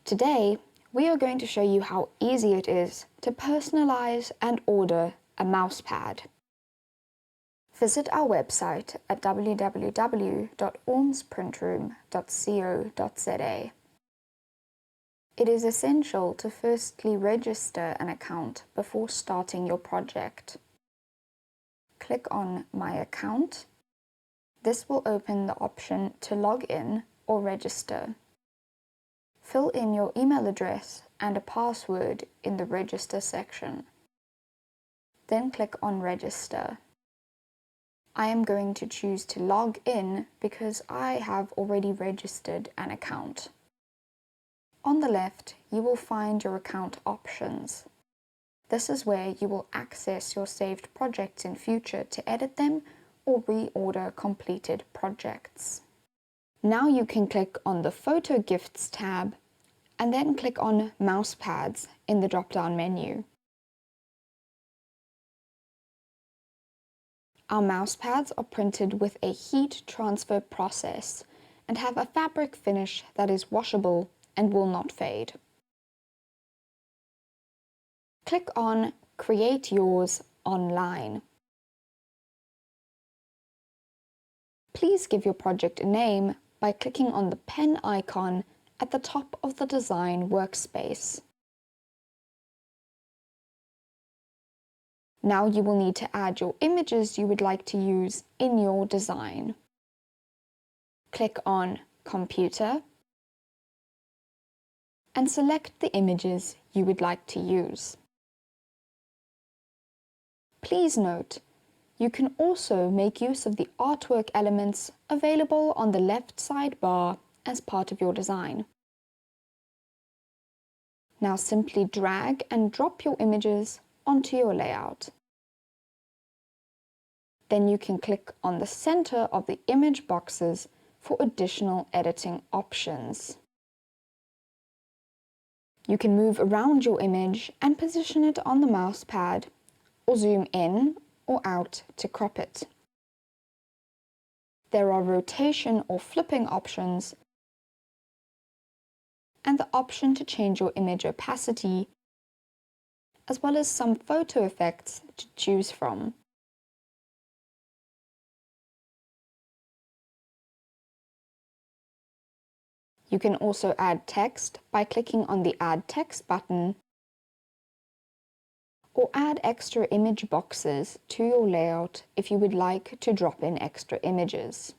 Today, we are going to show you how easy it is to personalize and order a mousepad. Visit our website at www.ormsprintroom.co.za. It is essential to firstly register an account before starting your project. Click on My Account. This will open the option to log in or register. Fill in your email address and a password in the Register section. Then click on Register. I am going to choose to log in because I have already registered an account. On the left, you will find your account options. This is where you will access your saved projects in future to edit them or reorder completed projects. Now you can click on the Photo Gifts tab and then click on Mousepads in the drop-down menu. Our mousepads are printed with a heat transfer process and have a fabric finish that is washable and will not fade. Click on Create Yours Online. Please give your project a name by clicking on the pen icon at the top of the design workspace. Now you will need to add your images you would like to use in your design. Click on Computer and select the images you would like to use. Please note, you can also make use of the artwork elements available on the left sidebar as part of your design. Now simply drag and drop your images onto your layout. Then you can click on the center of the image boxes for additional editing options. You can move around your image and position it on the mousepad, or zoom in or out to crop it. There are rotation or flipping options, and the option to change your image opacity, as well as some photo effects to choose from. You can also add text by clicking on the Add Text button, or add extra image boxes to your layout if you would like to drop in extra images.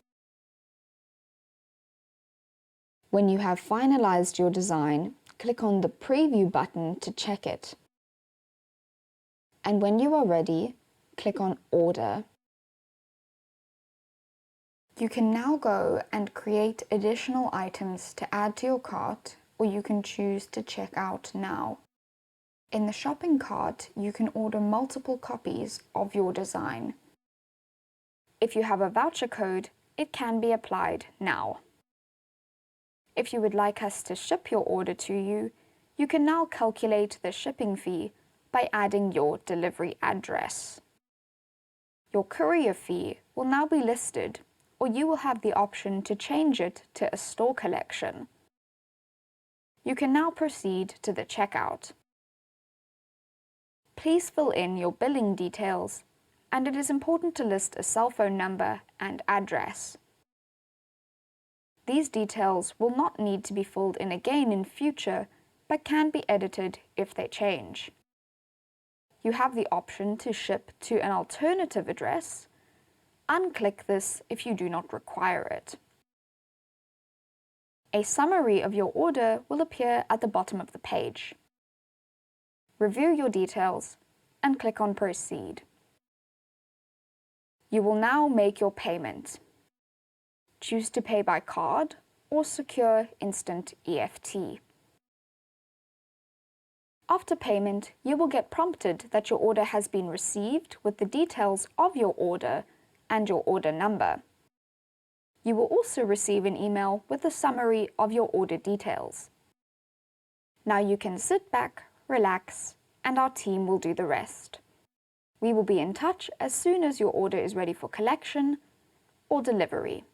When you have finalized your design, click on the Preview button to check it. And when you are ready, click on Order. You can now go and create additional items to add to your cart, or you can choose to check out now. In the shopping cart, you can order multiple copies of your design. If you have a voucher code, it can be applied now. If you would like us to ship your order to you, you can now calculate the shipping fee by adding your delivery address. Your courier fee will now be listed, or you will have the option to change it to a store collection. You can now proceed to the checkout. Please fill in your billing details, and it is important to list a cell phone number and address. These details will not need to be filled in again in future, but can be edited if they change. You have the option to ship to an alternative address. Unclick this if you do not require it. A summary of your order will appear at the bottom of the page. Review your details and click on Proceed. You will now make your payment. Choose to pay by card or secure instant EFT. After payment, you will get prompted that your order has been received with the details of your order and your order number. You will also receive an email with a summary of your order details. Now you can sit back, relax, and our team will do the rest. We will be in touch as soon as your order is ready for collection or delivery.